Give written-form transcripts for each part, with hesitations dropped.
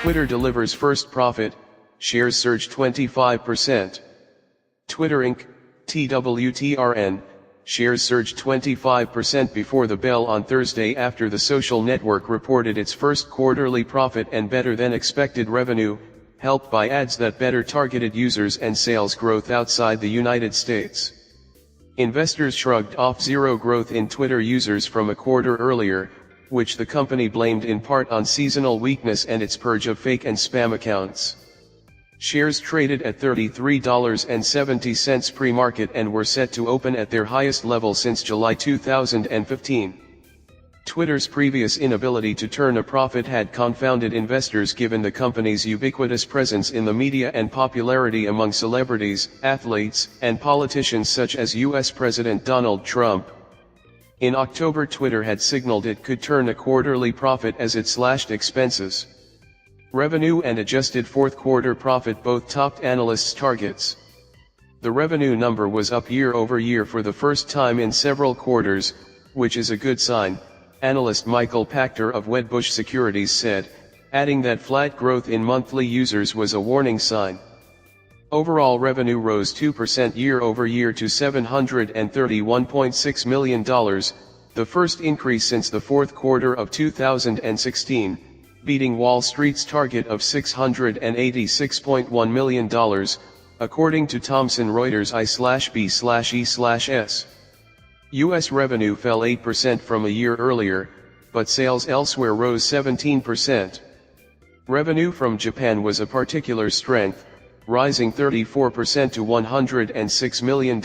Twitter delivers first profit, shares surge 25%. Twitter Inc., TWTRN, shares surged 25% before the bell on Thursday after the social network reported its first quarterly profit and better than expected revenue, helped by ads that better targeted users and sales growth outside the United States. Investors shrugged off zero growth in Twitter users from a quarter earlier, which the company blamed in part on seasonal weakness and its purge of fake and spam accounts. Shares traded at $33.70 pre-market and were set to open at their highest level since July 2015. Twitter's previous inability to turn a profit had confounded investors given the company's ubiquitous presence in the media and popularity among celebrities, athletes, and politicians such as US President Donald Trump. In October, Twitter had signaled it could turn a quarterly profit as it slashed expenses. Revenue and adjusted fourth quarter profit both topped analysts' targets. The revenue number was up year over year for the first time in several quarters, which is a good sign, analyst Michael Pachter of Wedbush Securities said, adding that flat growth in monthly users was a warning sign. Overall revenue rose 2% year over year to $731.6 million, the first increase since the fourth quarter of 2016, beating Wall Street's target of $686.1 million, according to Thomson Reuters I/B/E/S. U.S. revenue fell 8% from a year earlier, but sales elsewhere rose 17%. Revenue from Japan was a particular strength, rising 34% to $106 million.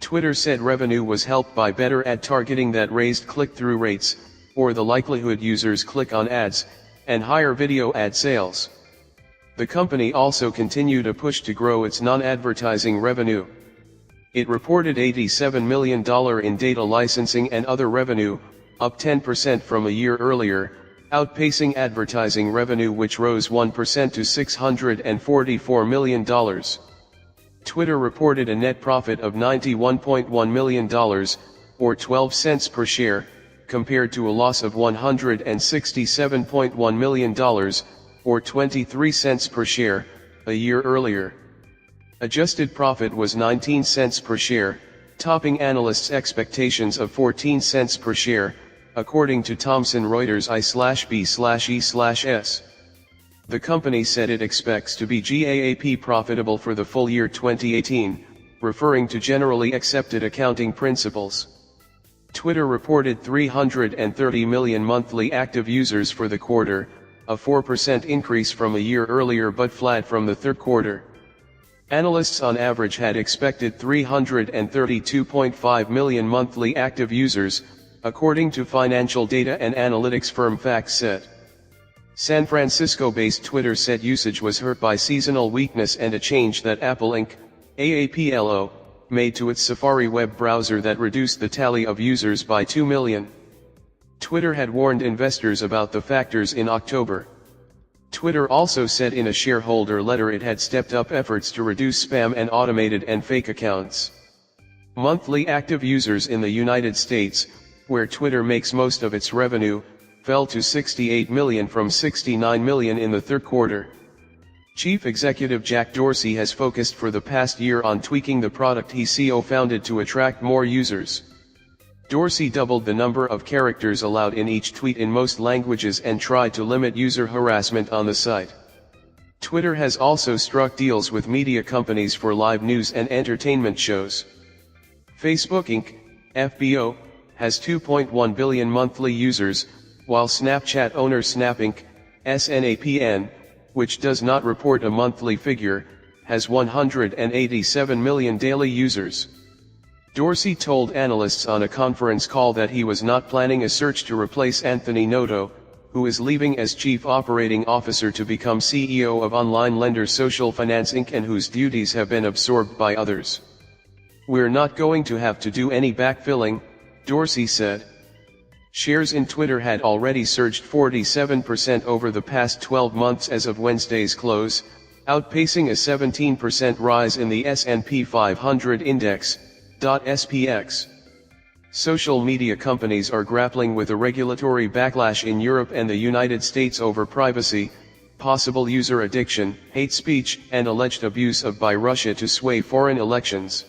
Twitter said revenue was helped by better ad targeting that raised click-through rates, or the likelihood users click on ads, and higher video ad sales. The company also continued a push to grow its non-advertising revenue. It reported $87 million in data licensing and other revenue, up 10% from a year earlier, outpacing advertising revenue which rose 1% to $644 million. Twitter reported a net profit of $91.1 million, or 12 cents per share, compared to a loss of $167.1 million, or 23 cents per share, a year earlier. Adjusted profit was 19 cents per share, topping analysts' expectations of 14 cents per share, according to Thomson Reuters I/B/E/S. The company said it expects to be GAAP profitable for the full year 2018, referring to generally accepted accounting principles. Twitter reported 330 million monthly active users for the quarter, a 4% increase from a year earlier but flat from the third quarter. Analysts on average had expected 332.5 million monthly active users, according to financial data and analytics firm FactSet. San Francisco-based Twitter said usage was hurt by seasonal weakness and a change that Apple Inc., AAPLO, made to its Safari web browser that reduced the tally of users by 2 million. Twitter had warned investors about the factors in October. Twitter also said in a shareholder letter it had stepped up efforts to reduce spam and automated and fake accounts. Monthly active users in the United States, where Twitter makes most of its revenue, fell to 68 million from 69 million in the third quarter. Chief Executive Jack Dorsey has focused for the past year on tweaking the product he co-founded to attract more users. Dorsey doubled the number of characters allowed in each tweet in most languages and tried to limit user harassment on the site. Twitter has also struck deals with media companies for live news and entertainment shows. Facebook Inc., FBO, has 2.1 billion monthly users, while Snapchat owner Snap Inc., SNAPN, which does not report a monthly figure, has 187 million daily users. Dorsey told analysts on a conference call that he was not planning a search to replace Anthony Noto, who is leaving as Chief Operating Officer to become CEO of online lender Social Finance Inc. and whose duties have been absorbed by others. "We're not going to have to do any backfilling," Dorsey said. Shares in Twitter had already surged 47% over the past 12 months as of Wednesday's close, outpacing a 17% rise in the S&P 500 index, SPX. Social media companies are grappling with a regulatory backlash in Europe and the United States over privacy, possible user addiction, hate speech, and alleged abuse by Russia to sway foreign elections.